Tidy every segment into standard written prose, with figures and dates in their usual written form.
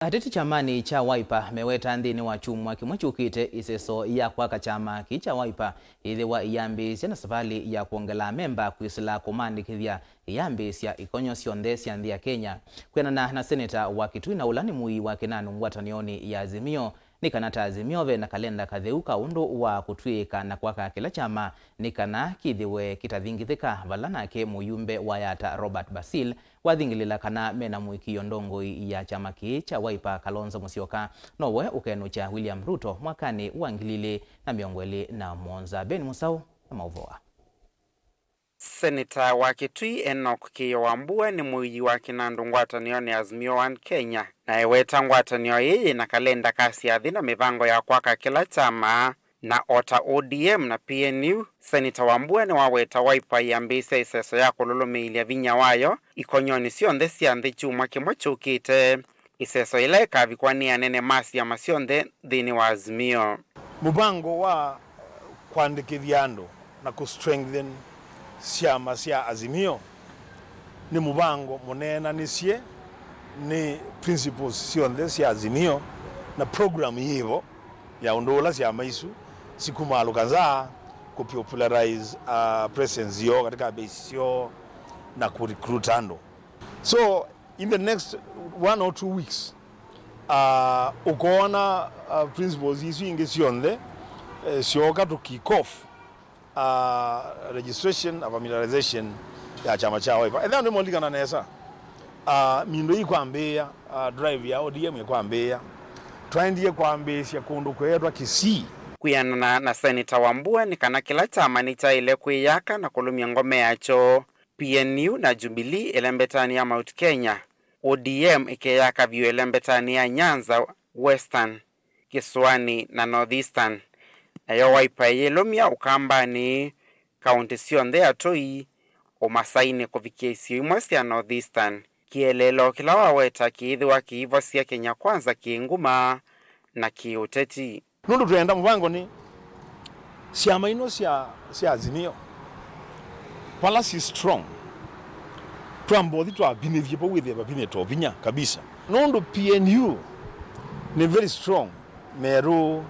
Ateti kyamani cha Wiper meweta nthini wa kyumwa kimwe kyukite iseso ya kwaka kyama cha Wiper yithiwa iyambiisya na savali ya kwongela amemba kwisila kumaandikithya iyambiisya ikonyo syonthe sya nthi ya Kenya. Kwianana na seneta wa Kitui na ulani muii wa kinandu ngwatanioni ya Azimio ni kana ta Azimio ve na kalenda katheuka undu wa kutwika na kwaka kila chama ni kana kithiwe kitathingithika vala nake muyumbe wa Yatta Robert Basil wathingilila kana mena mwikio ndongoi ya chama cha Wiper Kalonzo Musyoka nowe ukenu cha William Ruto mwakani wa 2021. Ben Musau na mauvoa. Seneta wa Kitui Kwiyumbanisya ni muii wa kinandu ngwatanioni ya Azimio wa Kenya na eweta ngwatanio yeye na kalenda kasi ya thina mivango ya kwaka kila chama na ota ODM na PNU. Seneta Wambua ni waweta Wiper iyambiisya iseso ya kululumiilya vinya wayo ikonyoni syonthe sya nthi kyumwa kimwe kyukite iseso ila ikavikwania nene masi ya masyonthe nthini wa Azimio. Mubango wa kuandikithya andu na kustrengthen syama sya Azimio ni mubango muneenanisye ni principles syonthe sya Azimio na program yivo ya undula syama isu sikumaluka nzaa kupopularize presence yo katika base yo na kurecruit andu. So in the next 1 or 2 weeks ukoona principles isu ingi syonthe syoka to kick off registration of familiarization ya chama cha Wiper. Ethia ndio molikana nesa mindo ikwambia drive ya ODM ikwambia twendie kwambiisya kundu kwetwa Kisii. Kwianana na seneta Wambua ni kana kila chama ni cha ile kwiyaka na kulumia ngome yacho. PNU na Jubilee elembetani ya Mount Kenya, ODM ikeyaka vyu elembetani ya Nyanza Western, Kisuani na Northeastern. Nayo Wiper yelumia ukambani kaunti syonthe atoi umasaini kuvikia isio imwe sya Northeastern. Kielelo kila waweta kiithiwa kiivosya Kenya Kwanza kiinguma na kiuteti. Nundu tuenda mubango ni syama ino sya Azimio policy strong twambothi twabinithye po withe babine tobinya kabisa. Nundu PNU ni very strong Meru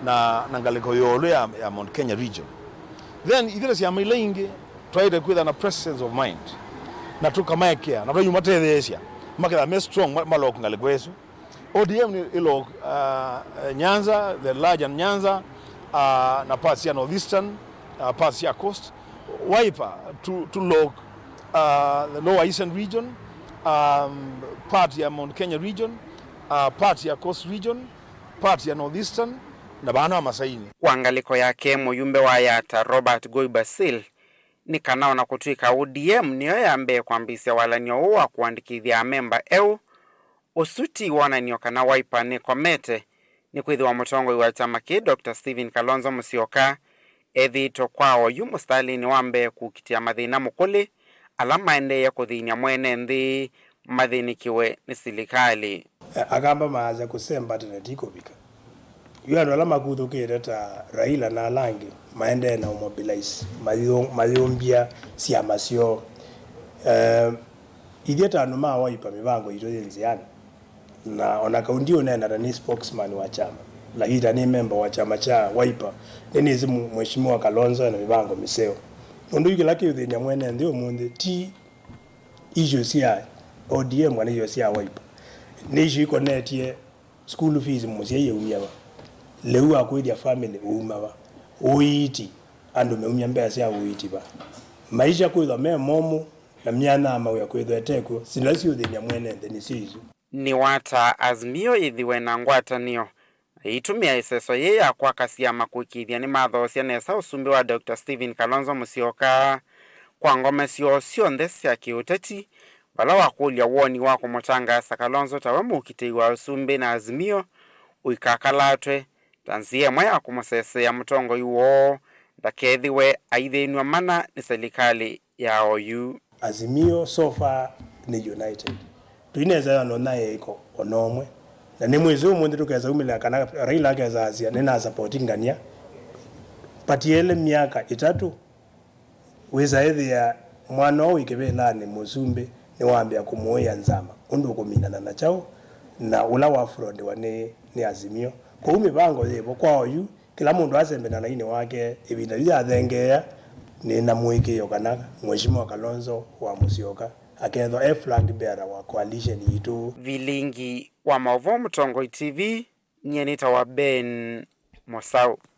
na ngaliko yolo ya Mount Kenya region. Then ithira syama ila ingi twaire kwitha na presence of mind na tukamekea na tuyumatethesya maketha me strong malok ngaliko yesu. ODM ni ilo Nyanza, the large and Nyanza na parts ya Northeastern, parts ya Coast. Wiper to look the Lower Eastern region, part ya Mount Kenya region, part ya Coast region, part ya Northeastern na bana wa masaini. Kuangaliko yake muyumbe wa Yatta Robert Basil ni kanao na kutwika ODM niyo yambe Kwambiisya walanio wa kuandikithya amemba usuti wana niyo kana Wiper ni komete ni kwithiwa mutongo wa chama ki Dr. Kalonzo Musyoka ethito kwao yu mustalini wambe kukitia mathina mukuli alama ende ya kuthinya mwene nthi mathinikiwe ni silikali. Agamba maaza kusemba tenetiko bika yuano alama kuthukire ta Raila na Alangi maende na mobilize mayumbia syama syo ithieta anu ma Wiper mivango ito nziani na ona kaundi unena ni spokesman wa chama lakini ni member wa chama cha Wiper ni zimu mheshimiwa Kalonzo na mivango miseo nundu yiki laki uthenya mwene ndio munde ti issue cia ODM wana issue cia Wiper ni issue ikonetie school fees musie yeumia ba leu akwithia family uma ba uiti andu meumia mbea cia uiti ba maisha kwithwa me momu na miana ama ya kwithwa eteko sinasi uthenya mwene ni sizu ni wata Azimio ithiwe na ngwatanio itumia iseso ye ya kwaka syama kwikithya ni mathosya nesa usumbi wa Dr. Kalonzo Musyoka kwa ngome syonthe sya kiuteti vala wakulya woni wa kumutangasa Kalonzo tawe mukitei wa usumbi na Azimio uikakalatwe tanzia mwe ya kumusesea mutongo yuo ndakethiwe aithinwa mana ni serikali ya OU. Azimio so far ni united tuineza no naye iko onomwe na ni mwezi umwe tukeza umila kana Raila akeza azia nena supporting ngania patiele miaka 3 weza hedhi ya mwana wikebela ni muzumbe ni waambia kumuoya nzama undu kuminana na chao na ula wa front wa ni azimio kwa mibango yebo kwa oyu kila mundu azembena na ine wake ibinda bya thengea ni na mwiki kana mheshimiwa Kalonzo wa Musyoka akethwa flag bearer wa coalition yitu. Vilingi wa Maovo Mtongoi TV, nyeneta wa Ben Mosau.